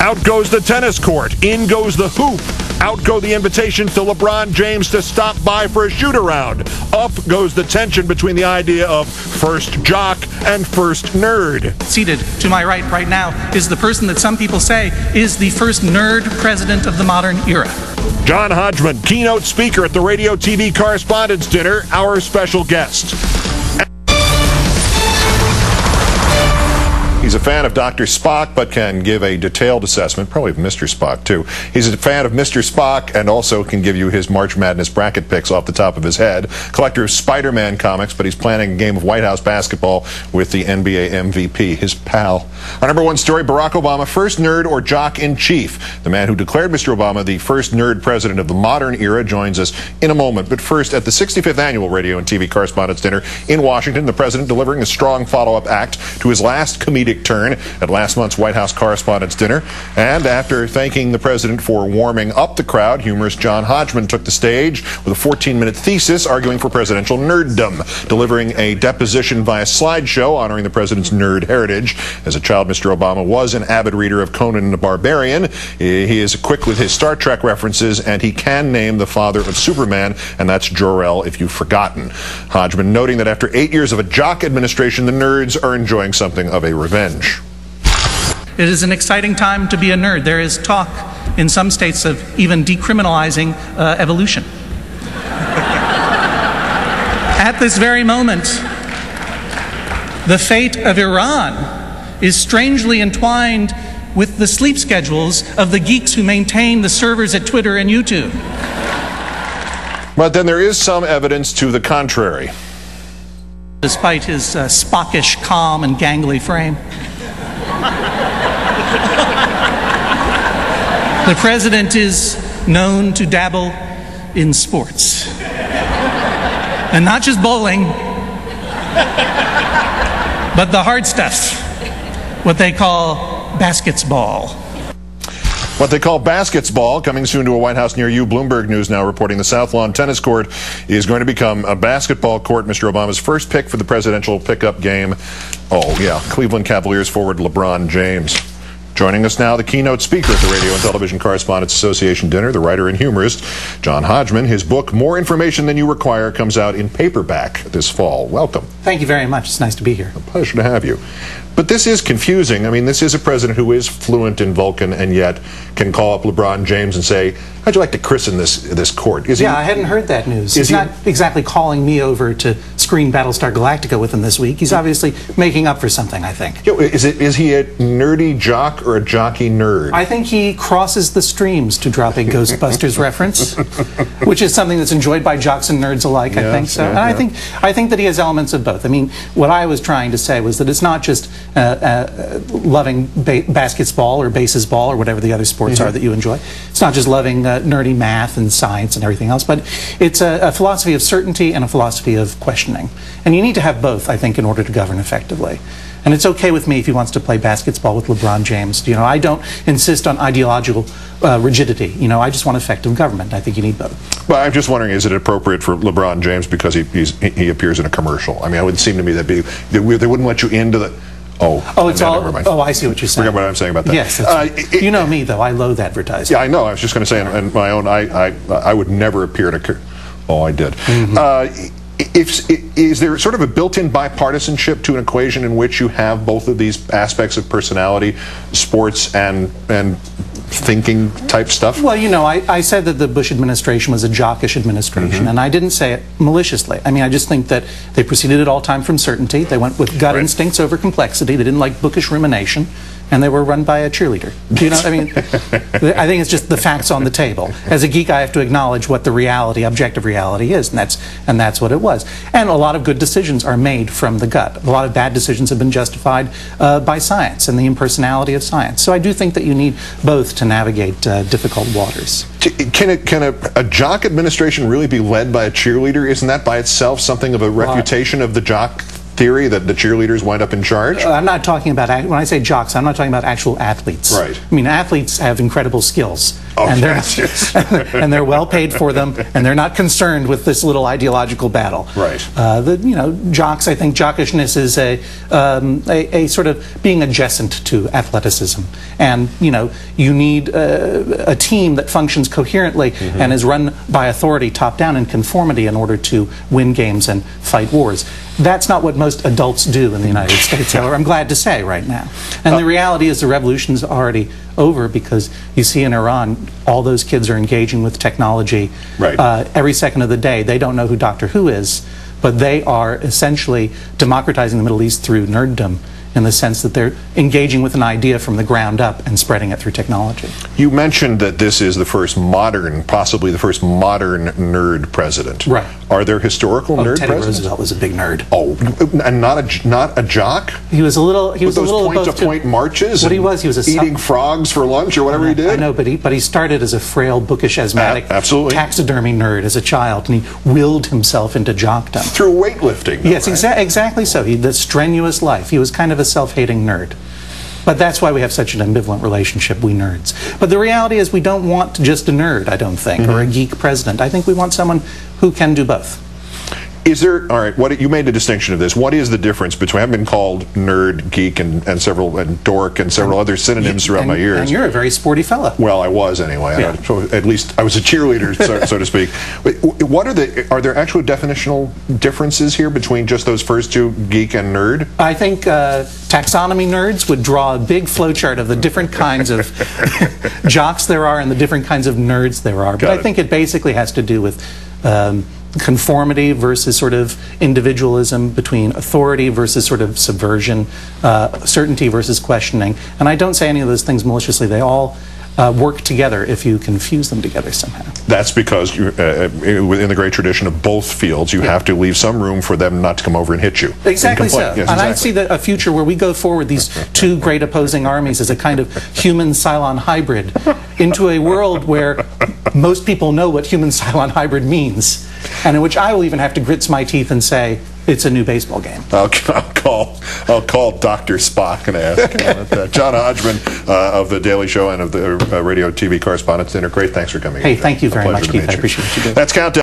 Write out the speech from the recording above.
Out goes the tennis court. In goes the hoop. Out go the invitations to LeBron James to stop by for a shoot-around. Up goes the tension between the idea of first jock and first nerd. Seated to my right now is the person that some people say is the first nerd president of the modern era. John Hodgman, keynote speaker at the Radio TV Correspondents Dinner, our special guest. He's a fan of Dr. Spock, but can give a detailed assessment, probably of Mr. Spock, too. He's a fan of Mr. Spock and also can give you his March Madness bracket picks off the top of his head. Collector of Spider-Man comics, but he's planning a game of White House basketball with the NBA MVP, his pal. Our number one story, Barack Obama, first nerd or jock-in-chief. The man who declared Mr. Obama the first nerd president of the modern era joins us in a moment. But first, at the 65th Annual Radio and TV Correspondents Dinner in Washington, the president delivering a strong follow-up act to his last comedic turn at last month's White House Correspondents' Dinner. And after thanking the president for warming up the crowd, humorist John Hodgman took the stage with a 14-minute thesis arguing for presidential nerddom, delivering a deposition via slideshow honoring the president's nerd heritage. As a child, Mr. Obama was an avid reader of Conan the Barbarian. He is quick with his Star Trek references, and he can name the father of Superman, and that's Jor-El, if you've forgotten. Hodgman noting that after 8 years of a jock administration, the nerds are enjoying something of a revenge. It is an exciting time to be a nerd. There is talk in some states of even decriminalizing evolution. At this very moment, the fate of Iran is strangely entwined with the sleep schedules of the geeks who maintain the servers at Twitter and YouTube. But then there is some evidence to the contrary. Despite his Spockish, calm, and gangly frame. The president is known to dabble in sports. And not just bowling, but the hard stuff, what they call basketball. What they call basketball, coming soon to a White House near you. Bloomberg News now reporting the South Lawn tennis court is going to become a basketball court. Mr. Obama's first pick for the presidential pickup game. Oh, yeah, Cleveland Cavaliers forward LeBron James. Joining us now, the keynote speaker at the Radio and Television Correspondents Association Dinner, the writer and humorist, John Hodgman. His book, More Information Than You Require, comes out in paperback this fall. Welcome. Thank you very much. It's nice to be here. A pleasure to have you. But this is confusing. I mean, this is a president who is fluent in Vulcan and yet can call up LeBron James and say, how'd you like to christen this court? I hadn't heard that news. He's not exactly calling me over to screen Battlestar Galactica with him this week. He's obviously making up for something, I think. Is he a nerdy jock or a jockey nerd? I think he crosses the streams, to drop a Ghostbusters reference, which is something that's enjoyed by jocks and nerds alike, I think. So, and I think that he has elements of both. I mean, what I was trying to say was that it's not just loving basketball or baseball or whatever the other sports are that you enjoy. It's not just loving nerdy math and science and everything else, but it's a philosophy of certainty and a philosophy of questioning. And you need to have both, I think, in order to govern effectively. And it's okay with me if he wants to play basketball with LeBron James. You know, I don't insist on ideological rigidity. You know, I just want effective government. I think you need both. Well, I'm just wondering, is it appropriate for LeBron James because he appears in a commercial? I mean, it would seem to me that they wouldn't let you into the... it's all. Oh, I see what you're saying. Forget what I'm saying about that. Yes, you know me though. I loathe advertising. Yeah, I know. I was just going to say, in my own, I would never appear in a. Oh, I did. Is there sort of a built-in bipartisanship to an equation in which you have both of these aspects of personality, sports and thinking type stuff? Well, you know, I said that the Bush administration was a jockish administration, and I didn't say it maliciously. I mean, I just think that they proceeded at all time from certainty. They went with gut instincts over complexity. They didn't like bookish rumination, and they were run by a cheerleader. You know, I mean, I think it's just the facts on the table. As a geek, I have to acknowledge what the reality, objective reality is, and that's what it was. And a lot of good decisions are made from the gut. A lot of bad decisions have been justified by science and the impersonality of science. So I do think that you need both to navigate difficult waters. Can a jock administration really be led by a cheerleader? Isn't that by itself something of a refutation of the jock theory that the cheerleaders wind up in charge? I'm not talking about, when I say jocks, I'm not talking about actual athletes. Right. I mean, athletes have incredible skills. Okay. And they're well paid for them, and they're not concerned with this little ideological battle. Right. Jocks, I think jockishness is a sort of being adjacent to athleticism. And, you need a team that functions coherently and is run by authority top down in conformity in order to win games and fight wars. That's not what most adults do in the United States, however, I'm glad to say right now. And the reality is the revolution's already over, because you see in Iran, all those kids are engaging with technology every second of the day. They don't know who Doctor Who is, but they are essentially democratizing the Middle East through nerddom, in the sense that they're engaging with an idea from the ground up and spreading it through technology. You mentioned that this is the first modern, possibly the first modern nerd president. Right. Are there historical nerd Teddy presidents? Roosevelt was a big nerd. Oh, and not a jock? He was a little. He was With a those little point-to-point marches. What he was a eating frogs for lunch or whatever he did. I know, but he started as a frail, bookish, asthmatic, taxidermy nerd as a child, and he willed himself into jockdom through weightlifting. Yes, exactly so. The strenuous life. He was kind of a self-hating nerd. But that's why we have such an ambivalent relationship, we nerds. But the reality is we don't want just a nerd, I don't think, or a geek president. I think we want someone who can do both. Is there, all right, you made a distinction of this. What is the difference between, I've been called nerd, geek, and dork, and several other synonyms throughout my years. And you're a very sporty fella. Well, I was anyway. Yeah. So at least I was a cheerleader, so to speak. What are there actual definitional differences here between just those first two, geek and nerd? I think taxonomy nerds would draw a big flowchart of the different kinds of jocks there are and the different kinds of nerds there are. But I think it basically has to do with conformity versus sort of individualism, between authority versus sort of subversion, certainty versus questioning. And I don't say any of those things maliciously. They all work together if you can fuse them together somehow. That's because within the great tradition of both fields, you have to leave some room for them not to come over and hit you. Exactly so. Yes, and I see a future where we go forward these two great opposing armies as a kind of human-Cylon hybrid into a world where most people know what human-Cylon hybrid means, and in which I will even have to grit my teeth and say, it's a new baseball game. I'll call Dr. Spock and ask. John Hodgman of The Daily Show and of the Radio TV Correspondents Dinner. Great, thanks for coming. Hey, thank you very much, Keith. I appreciate what you did. That's Countdown.